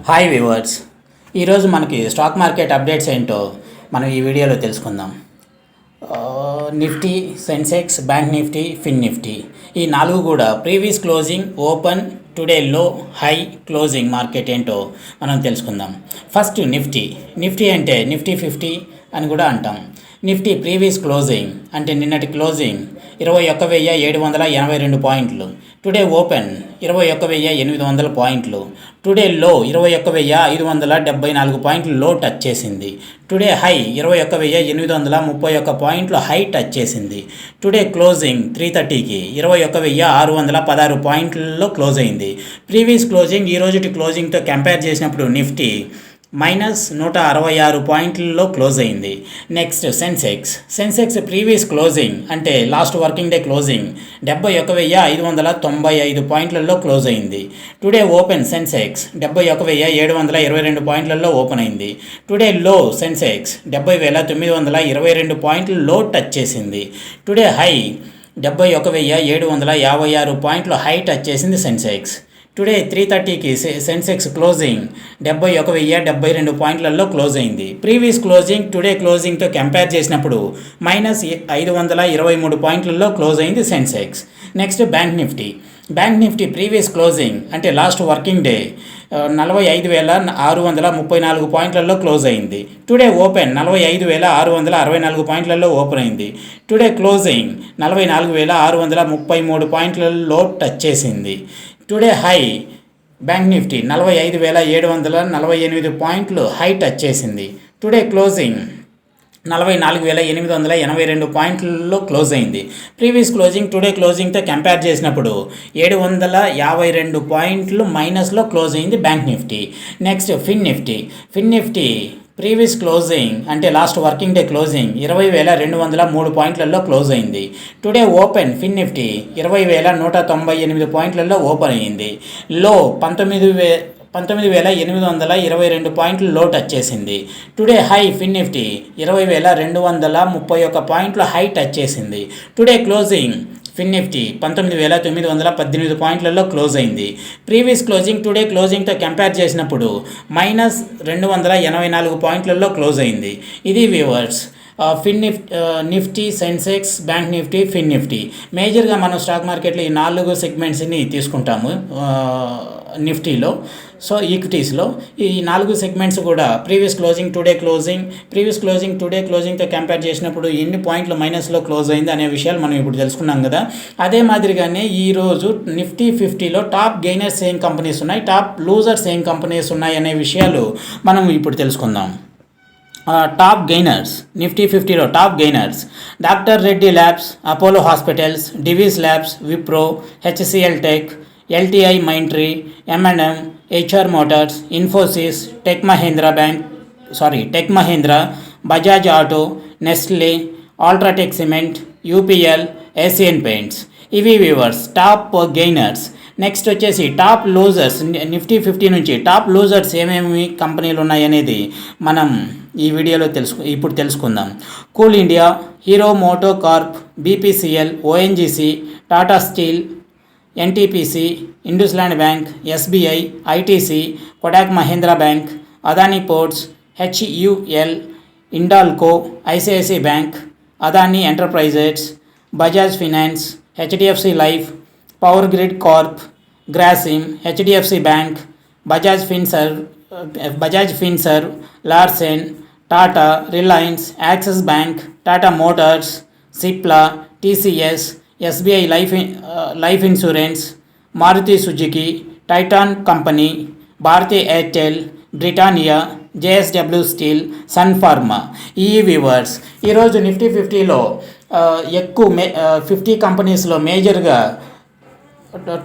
Hi viewers, ఈరోజు మనకి stock market updates ఏంటో మనం ఈ వీడియోలో తెలుసుకుందాం. Nifty, Sensex, bank Nifty, Fin Nifty ఈ నాలుగు కూడా ప్రీవియస్ క్లోజింగ్, ఓపెన్, టుడే లో, హై, క్లోజింగ్ మార్కెట్ ఏంటో మనం తెలుసుకుందాం. ఫస్ట్ నిఫ్టీ అంటే నిఫ్టీ 50 అని కూడా అంటాం. నిఫ్టీ ప్రీవియస్ క్లోజింగ్ అంటే నిన్నటి క్లోజింగ్ 21,782 పాయింట్లు. టుడే ఓపెన్ 21,800 పాయింట్లు. టుడే లో 21,574 పాయింట్లు లో టచ్ చేసింది. టుడే హై 21,831 పాయింట్లు హై టచ్ చేసింది. టుడే క్లోజింగ్ 3:30కి 21,616 పాయింట్లలో క్లోజ్ అయింది. ప్రీవియస్ క్లోజింగ్ ఈ రోజుటి క్లోజింగ్తో కంపేర్ చేసినప్పుడు నిఫ్టీ -166 పాయింట్లలో క్లోజ్ అయింది. నెక్స్ట్ సెన్సెక్స్ ప్రీవియస్ క్లోజింగ్ అంటే లాస్ట్ వర్కింగ్ డే క్లోజింగ్ 71,595 పాయింట్లలో క్లోజ్ అయింది. టుడే ఓపెన్ సెన్సెక్స్ 71,722 పాయింట్లలో ఓపెన్ అయింది. టుడే లో సెన్సెక్స్ 70,922 పాయింట్లు లో టచ్ చేసింది. టుడే హై 71,756 పాయింట్లు హై టచ్ చేసింది సెన్సెక్స్. టుడే 3:30కి సెన్సెక్స్ క్లోజింగ్ 71,072 పాయింట్లలో క్లోజ్ అయింది. ప్రీవియస్ క్లోజింగ్ టుడే క్లోజింగ్తో కంపేర్ చేసినప్పుడు -523 పాయింట్లలో క్లోజ్ అయింది Sensex. Next bank Nifty previous closing అంటే లాస్ట్ వర్కింగ్ డే 45,634 పాయింట్లలో క్లోజ్ అయింది. టుడే ఓపెన్ 45,664 పాయింట్లలో ఓపెన్ అయింది. టుడే క్లోజింగ్ 44,633 పాయింట్లలో టచ్ చేసింది. టుడే హై బ్యాంక్ నిఫ్టీ 45,748 పాయింట్లు హై టచ్ చేసింది. టుడే క్లోజింగ్ 44,882 పాయింట్లలో క్లోజ్ అయింది. ప్రీవియస్ క్లోజింగ్ టుడే క్లోజింగ్తో కంపేర్ చేసినప్పుడు 752 పాయింట్లు మైనస్లో క్లోజ్ అయింది బ్యాంక్ నిఫ్టీ. నెక్స్ట్ ఫిన్ నిఫ్టీ ప్రీవియస్ క్లోజింగ్ అంటే లాస్ట్ వర్కింగ్ డే క్లోజింగ్ 20,203 పాయింట్లలో క్లోజ్ అయింది. టుడే ఓపెన్ ఫిన్ నిఫ్టీ 20,198 పాయింట్లలో ఓపెన్ అయ్యింది. లో 19,822 పాయింట్లు లో టచ్ చేసింది. టుడే హై ఫిన్ నిఫ్టీ 20,231 పాయింట్లు హై టచ్ చేసింది. టుడే క్లోజింగ్ ఫిన్ నిఫ్టీ 19,918 పాయింట్లలో క్లోజ్ అయింది. ప్రీవియస్ క్లోజింగ్ టుడే క్లోజింగ్తో కంపేర్ చేసినప్పుడు -284 పాయింట్లలో క్లోజ్ అయింది. ఇది viewers Nifty, Sensex, bank Nifty, Fin Nifty. మేజర్గా మనం స్టాక్ మార్కెట్లో ఈ 4 సెగ్మెంట్స్ని తీసుకుంటాము నిఫ్టీలో. సో ఈక్విటీస్లో ఈ 4 సెగ్మెంట్స్ కూడా ప్రీవియస్ క్లోజింగ్ టుడే క్లోజింగ్తో కంపేర్ చేసినప్పుడు ఎన్ని పాయింట్లు మైనస్లో క్లోజ్ అయింది అనే విషయాలు మనం ఇప్పుడు తెలుసుకున్నాం కదా. అదే మాదిరిగానే ఈరోజు నిఫ్టీ 50లో టాప్ గెయినర్స్ ఏం కంపెనీస్ ఉన్నాయి, టాప్ లూజర్స్ ఏం కంపెనీస్ ఉన్నాయి అనే విషయాలు మనం ఇప్పుడు తెలుసుకుందాం. టాప్ గెయినర్స్ నిఫ్టీ 50లో top gainers doctor Reddy labs, Apollo hospitals, Divi's labs, Wipro, HCL tech, LTI Mindtree, M&M, HR motors, Infosys, tech Mahindra, Bajaj auto, Nestle, UltraTech cement, UPL, Asian paints. ఇవి వ్యూవర్స్ టాప్ గెయినర్స్. నెక్స్ట్ వచ్చేసి టాప్ లూజర్స్ నిఫ్టీ 50 నుంచి top losers ఏమేమి కంపెనీలు ఉన్నాయనేది మనం ఈ వీడియోలో ఇప్పుడు తెలుసుకుందాం. Coal India, Hero moto corp, BPCL, ONGC, Tata steel, NTPC, IndusInd bank, SBI, ITC, Kotak Mahindra bank, Adani ports, HUL, Hindalco, ICICI bank, Adani enterprises, Bajaj finance, HDFC life, power grid corp, Grasim, HDFC bank, Bajaj finserv, Larsen, Tata, Reliance, Axis bank, Tata motors, Cipla, TCS, SBI life insurance, Maruti Suzuki, Titan company, Bharti Airtel, Britannia, JSW steel, Sun pharma. ఈ viewers ఈరోజు Nifty 50లో ఎక్కువ 50 కంపెనీస్లో మేజర్గా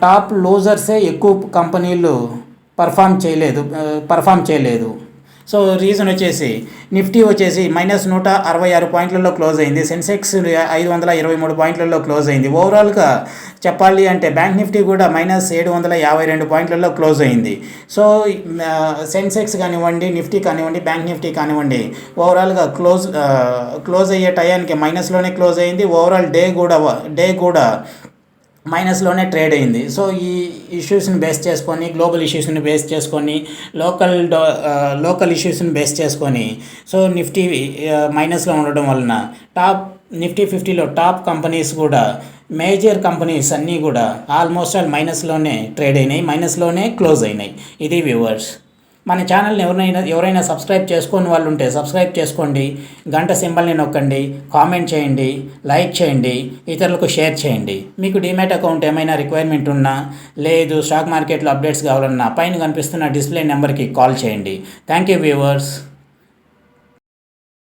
top లూజర్సే ఎక్కువ కంపెనీలు perform చేయలేదు. So reason వచ్చేసి నిఫ్టీ వచ్చేసి -166 పాయింట్లలో క్లోజ్ అయింది. సెన్సెక్స్ 523 పాయింట్లలో క్లోజ్ అయింది. ఓవరాల్గా చెప్పాలి అంటే బ్యాంక్ నిఫ్టీ కూడా -752 పాయింట్లలో క్లోజ్ అయింది. సో సెన్సెక్స్ కానివ్వండి, నిఫ్టీ కానివ్వండి, బ్యాంక్ నిఫ్టీ కానివ్వండి, ఓవరాల్గా క్లోజ్ అయ్యే టయానికి మైనస్లోనే క్లోజ్ అయింది. ఓవరాల్ డే కూడా మైనస్లోనే ట్రేడ్ అయింది. సో ఈ ఇష్యూస్ని బేస్ చేసుకొని, గ్లోబల్ ఇష్యూస్ని బేస్ చేసుకొని, లోకల్ ఇష్యూస్ని బేస్ చేసుకొని, సో నిఫ్టీ మైనస్లో ఉండడం వలన నిఫ్టీ 50లో టాప్ కంపెనీస్ కూడా, మేజర్ కంపెనీస్ అన్నీ కూడా ఆల్మోస్ట్ ఆల్ మైనస్లోనే ట్రేడ్ అయినాయి, మైనస్లోనే క్లోజ్ అయినాయి. ఇది వ్యూవర్స్. మన ఛానల్ని ఎవరైనా సబ్స్క్రైబ్ చేసుకొని వాళ్ళు ఉంటే సబ్స్క్రైబ్ చేసుకోండి, గంట సింబల్ని నొక్కండి, కామెంట్ చేయండి, లైక్ చేయండి, ఇతరులకు షేర్ చేయండి. మీకు డీమ్యాట్ అకౌంట్ ఏమైనా రిక్వైర్మెంట్ ఉన్నా, లేదు స్టాక్ మార్కెట్లో అప్డేట్స్ కావాలన్నా పైన కనిపిస్తున్న డిస్ప్లే నెంబర్కి కాల్ చేయండి. Thank you viewers.